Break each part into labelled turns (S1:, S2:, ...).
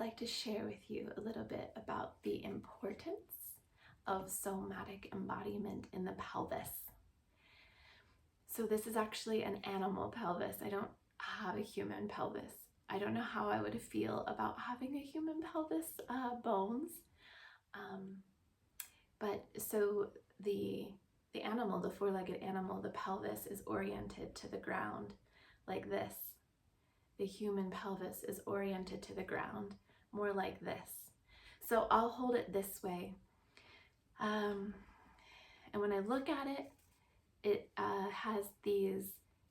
S1: like to share with you a little bit about the importance of somatic embodiment in the pelvis. So this is actually an animal pelvis. I don't have a human pelvis. I don't know how I would feel about having a human pelvis bones. But so the animal, the four-legged animal, the pelvis is oriented to the ground like this. The human pelvis is oriented to the ground more like this. So I'll hold it this way. And when I look at it, it has these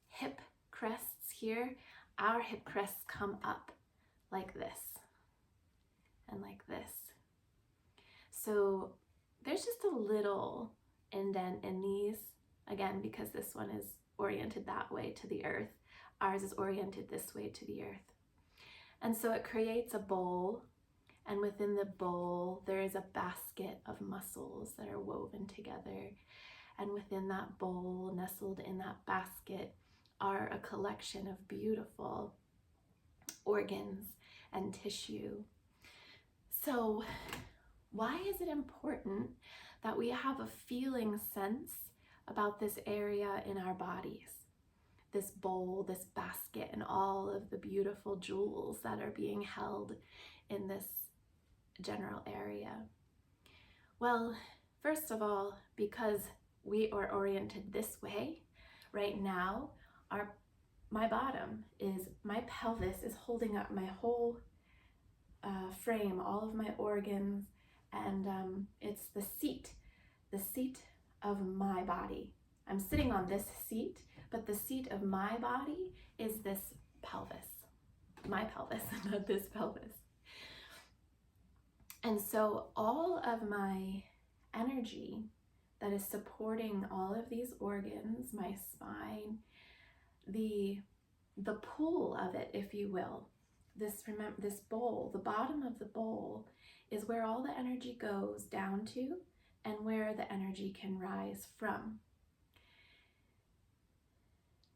S1: hip crests here. Our hip crests come up like this and like this. So there's just a little indent in these, again, because this one is oriented that way to the earth. Ours is oriented this way to the earth. And so it creates a bowl, and within the bowl there is a basket of muscles that are woven together. And within that bowl, nestled in that basket, are a collection of beautiful organs and tissue. So why is it important that we have a feeling sense about this area in our bodies? This bowl, this basket, and all of the beautiful jewels that are being held in this general area? Well, first of all, because we are oriented this way right now, my pelvis is holding up my whole frame, all of my organs, and it's the seat of my body. I'm sitting on this seat, but the seat of my body is this pelvis, my pelvis, not this pelvis. And so all of my energy that is supporting all of these organs, my spine, the pool of it, if you will, this bowl, the bottom of the bowl is where all the energy goes down to and where the energy can rise from.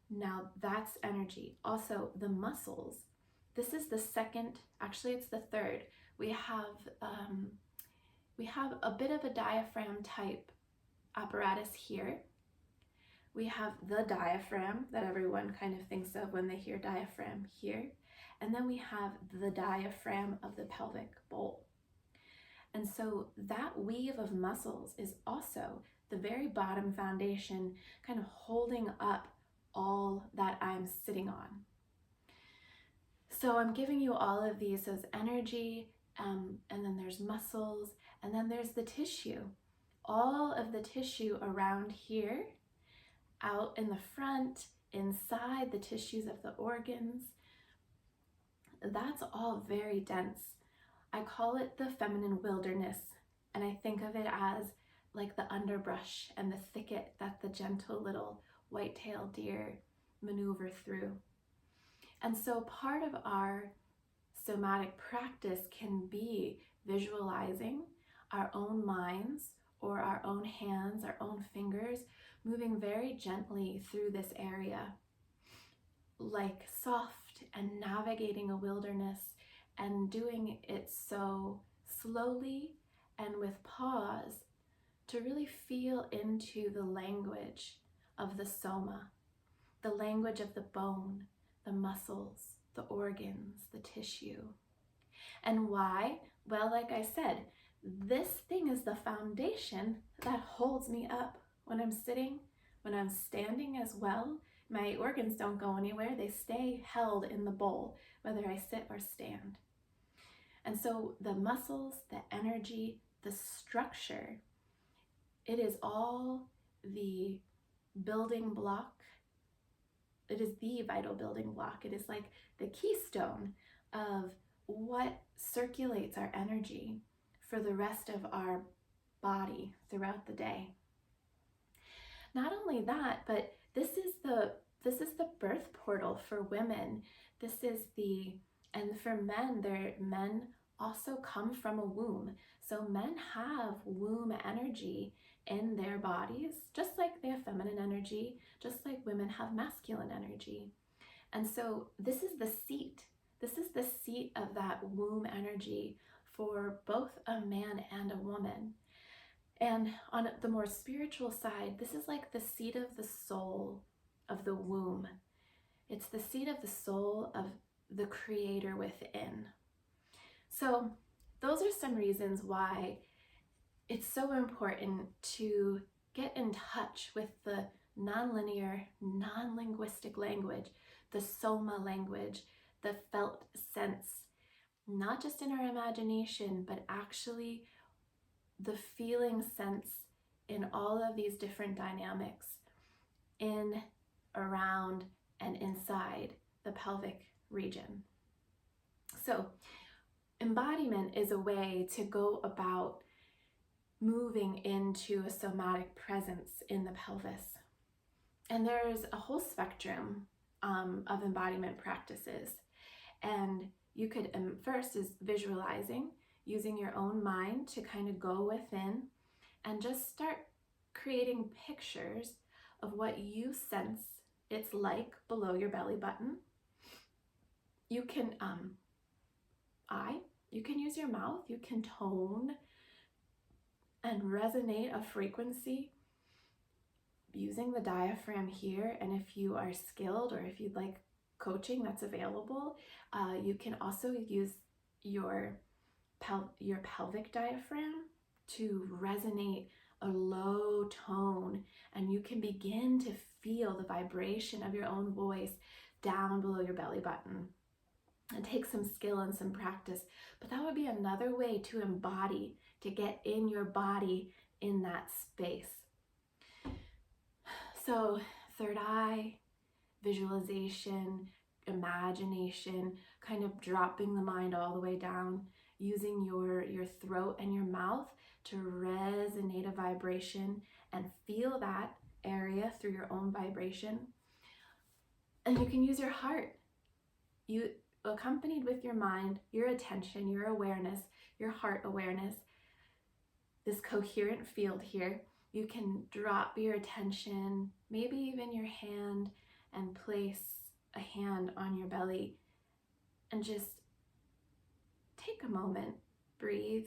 S1: Now that's energy. Also, the muscles. This is the second, actually it's the third. We have a bit of a diaphragm type apparatus here. We have the diaphragm that everyone kind of thinks of when they hear diaphragm here. And then we have the diaphragm of the pelvic bowl. And so that weave of muscles is also the very bottom foundation, kind of holding up all that I'm sitting on. So I'm giving you all of these as energy, and then there's muscles, and then there's the tissue. All of the tissue around here, out in the front, inside the tissues of the organs, that's all very dense. I call it the feminine wilderness, and I think of it as like the underbrush and the thicket that the gentle little white-tailed deer maneuver through. And so part of our somatic practice can be visualizing our own minds or our own hands, our own fingers, moving very gently through this area, like soft and navigating a wilderness, and doing it so slowly and with pause to really feel into the language of the soma, the language of the bone, the muscles, the organs, the tissue. And why? Well, like I said, this thing is the foundation that holds me up when I'm sitting, when I'm standing as well. My organs don't go anywhere. They stay held in the bowl, whether I sit or stand. And so the muscles, the energy, the structure, it is all the building block. It is the vital building block. It is like the keystone of what circulates our energy for the rest of our body throughout the day. Not only that, but this is the birth portal for women. And for men, men also come from a womb. So men have womb energy in their bodies, just like they have feminine energy, just like women have masculine energy. And so this is the seat This is the seat of that womb energy for both a man and a woman. And on the more spiritual side, this is like the seat of the soul of the womb. It's the seat of the soul of the creator within. So those are some reasons why it's so important to get in touch with the nonlinear, non-linguistic language, the soma language, the felt sense, not just in our imagination, but actually the feeling sense in all of these different dynamics in, around, and inside the pelvic region. So embodiment is a way to go about moving into a somatic presence in the pelvis. And there's a whole spectrum of embodiment practices. And you could, first is visualizing, using your own mind to kind of go within and just start creating pictures of what you sense it's like below your belly button. You can you can use your mouth, you can tone and resonate a frequency using the diaphragm here. And if you are skilled, or if you'd like coaching that's available, you can also use your pelvic diaphragm to resonate a low tone, and you can begin to feel the vibration of your own voice down below your belly button. It takes some skill and some practice, but that would be another way to embody, to get in your body in that space. So third eye, visualization, imagination, kind of dropping the mind all the way down, using your throat and your mouth to resonate a vibration and feel that area through your own vibration. And you can use your heart. You accompanied with your mind, your attention, your awareness, your heart awareness, this coherent field here. You can drop your attention, maybe even your hand, and place a hand on your belly and just take a moment, breathe.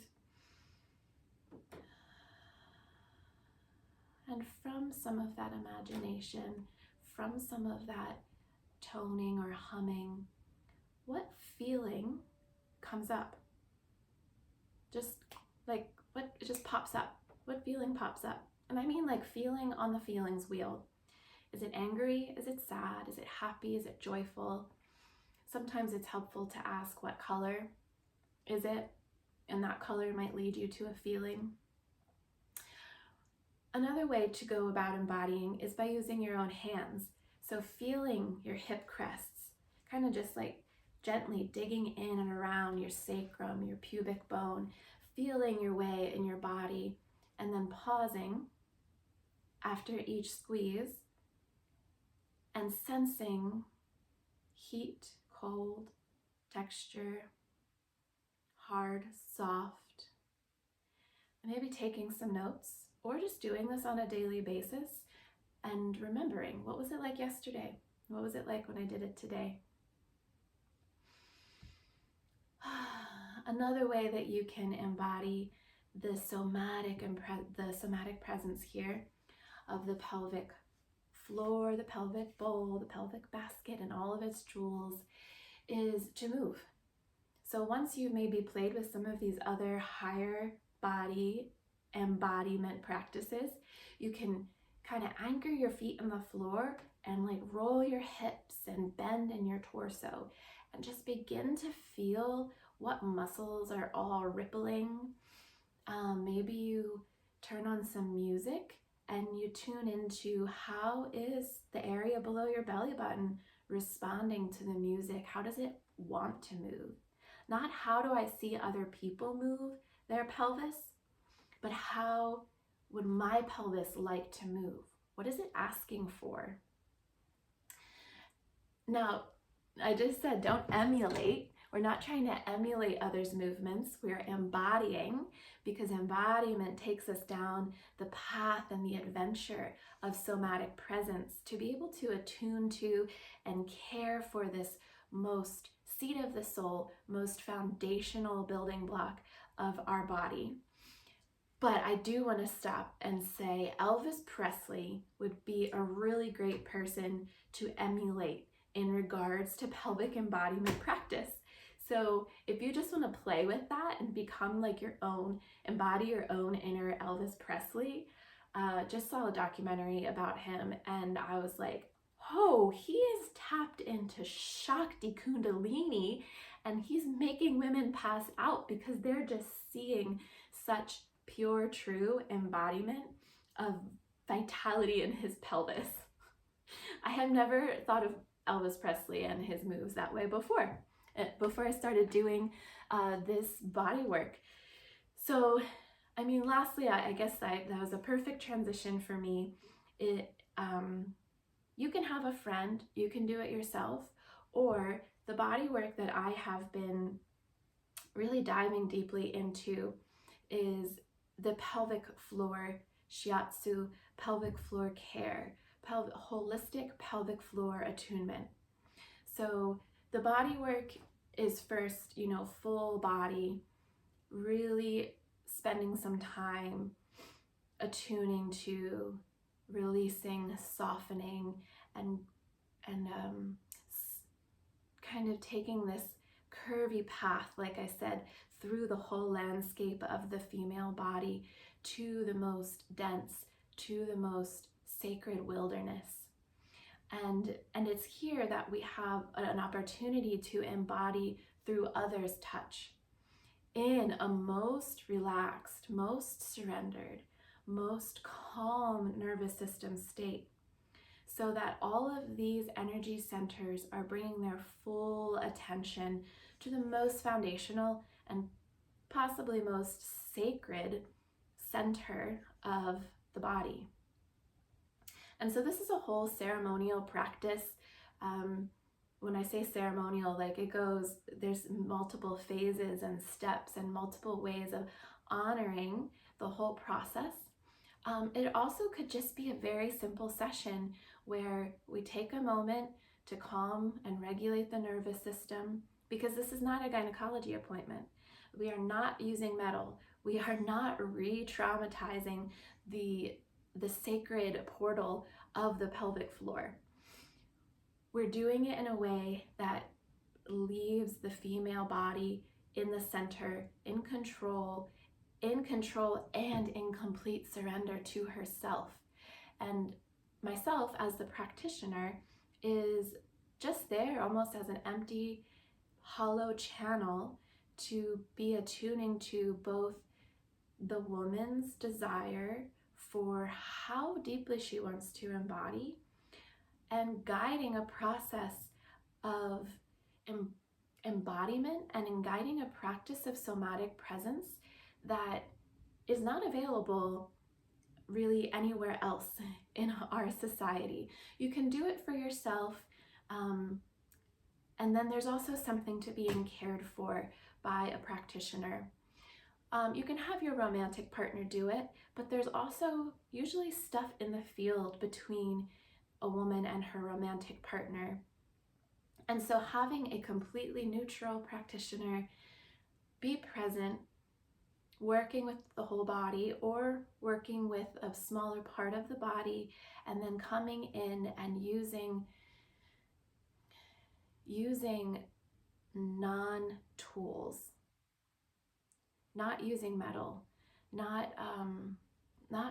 S1: And from some of that imagination, from some of that toning or humming, what feeling comes up? Just like what, it just pops up. What feeling pops up? And I mean like feeling on the feelings wheel. Is it angry? Is it sad? Is it happy? Is it joyful? Sometimes it's helpful to ask, what color is it? And that color might lead you to a feeling. Another way to go about embodying is by using your own hands. So feeling your hip crests, kind of just like gently digging in and around your sacrum, your pubic bone, feeling your way in your body, and then pausing after each squeeze and sensing heat, cold, texture, hard, soft, and maybe taking some notes, or just doing this on a daily basis and remembering, what was it like yesterday? What was it like when I did it today? Another way that you can embody the somatic presence here of the pelvic floor, the pelvic bowl, the pelvic basket, and all of its jewels is to move. So once you maybe played with some of these other higher body embodiment practices, you can kind of anchor your feet on the floor and like roll your hips and bend in your torso and just begin to feel what muscles are all rippling. Maybe you turn on some music and you tune into how is the area below your belly button responding to the music? How does it want to move? Not how do I see other people move their pelvis, but how would my pelvis like to move? What is it asking for? Now, I just said don't emulate. We're not trying to emulate others' movements. We're embodying, because embodiment takes us down the path and the adventure of somatic presence to be able to attune to and care for this most seat of the soul, most foundational building block of our body. But I do want to stop and say Elvis Presley would be a really great person to emulate in regards to pelvic embodiment practice. So if you just want to play with that and become like your own, embody your own inner Elvis Presley, just saw a documentary about him and I was like, oh, he is tapped into Shakti Kundalini and he's making women pass out because they're just seeing such pure, true embodiment of vitality in his pelvis. I had never thought of Elvis Presley and his moves that way before I started doing this body work. So, I mean, lastly, I guess that was a perfect transition for me. You can have a friend, you can do it yourself, or the body work that I have been really diving deeply into is the pelvic floor shiatsu, pelvic floor care, holistic pelvic floor attunement. So the body work is first, full body, really spending some time attuning to releasing, softening, and kind of taking this curvy path, like I said, through the whole landscape of the female body to the most dense, to the most sacred wilderness. And it's here that we have an opportunity to embody through others' touch in a most relaxed, most surrendered, most calm nervous system state, so that all of these energy centers are bringing their full attention to the most foundational and possibly most sacred center of the body. And so this is a whole ceremonial practice. When I say ceremonial, there's multiple phases and steps and multiple ways of honoring the whole process. It also could just be a very simple session where we take a moment to calm and regulate the nervous system, because this is not a gynecology appointment. We are not using metal. We are not re-traumatizing the sacred portal of the pelvic floor. We're doing it in a way that leaves the female body in the center, in control and in complete surrender to herself. And myself as the practitioner is just there almost as an empty, hollow channel to be attuning to both the woman's desire for how deeply she wants to embody and guiding a process of embodiment and in guiding a practice of somatic presence that is not available really anywhere else in our society. You can do it for yourself, and then there's also something to being cared for by a practitioner. You can have your romantic partner do it, but there's also usually stuff in the field between a woman and her romantic partner. And so having a completely neutral practitioner be present, working with the whole body or working with a smaller part of the body, and then coming in and using non-tools, not using metal, not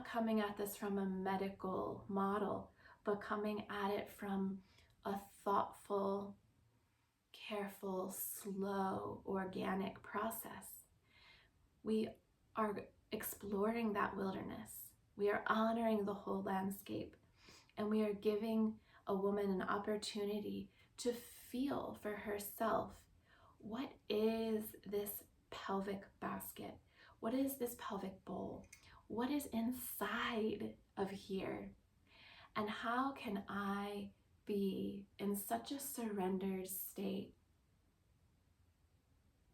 S1: coming at this from a medical model, but coming at it from a thoughtful, careful, slow, organic process. We are exploring that wilderness. We are honoring the whole landscape, and we are giving a woman an opportunity to feel for herself, what is this pelvic basket? What is this pelvic bowl? What is inside of here? And how can I be in such a surrendered state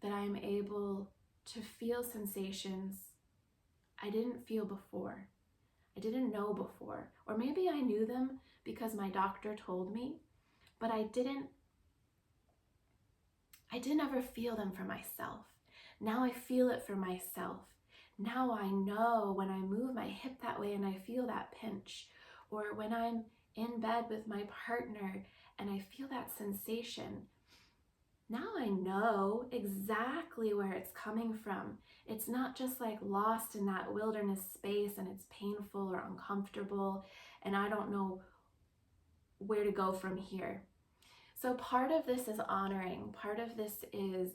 S1: that I'm able to feel sensations I didn't feel before, I didn't know before, or maybe I knew them because my doctor told me, but I I didn't ever feel them for myself. Now I feel it for myself. Now I know when I move my hip that way and I feel that pinch, or when I'm in bed with my partner and I feel that sensation. Now I know exactly where it's coming from. It's not just like lost in that wilderness space and it's painful or uncomfortable and I don't know where to go from here. So part of this is honoring. Part of this is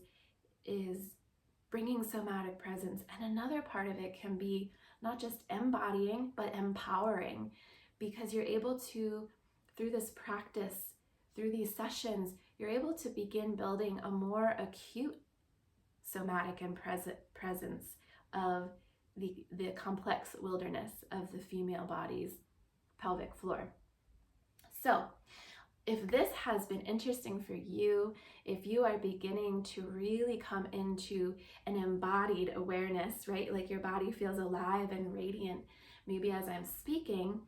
S1: bringing somatic presence. And another part of it can be not just embodying, but empowering, because you're able to, through this practice, through these sessions, you're able to begin building a more acute somatic and presence of the complex wilderness of the female body's pelvic floor. So if this has been interesting for you, if you are beginning to really come into an embodied awareness, right? Like your body feels alive and radiant, maybe as I'm speaking,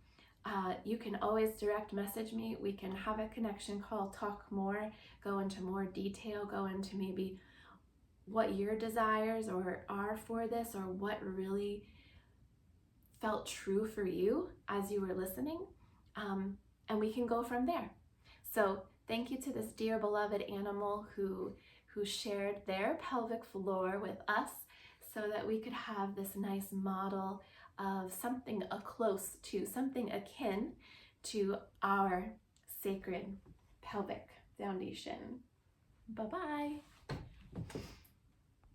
S1: you can always direct message me. We can have a connection call, talk more, go into more detail, go into maybe what your desires are for this, or what really felt true for you as you were listening. And we can go from there. So thank you to this dear beloved animal who shared their pelvic floor with us so that we could have this nice model of something close to, something akin to our sacred pelvic foundation. Bye-bye.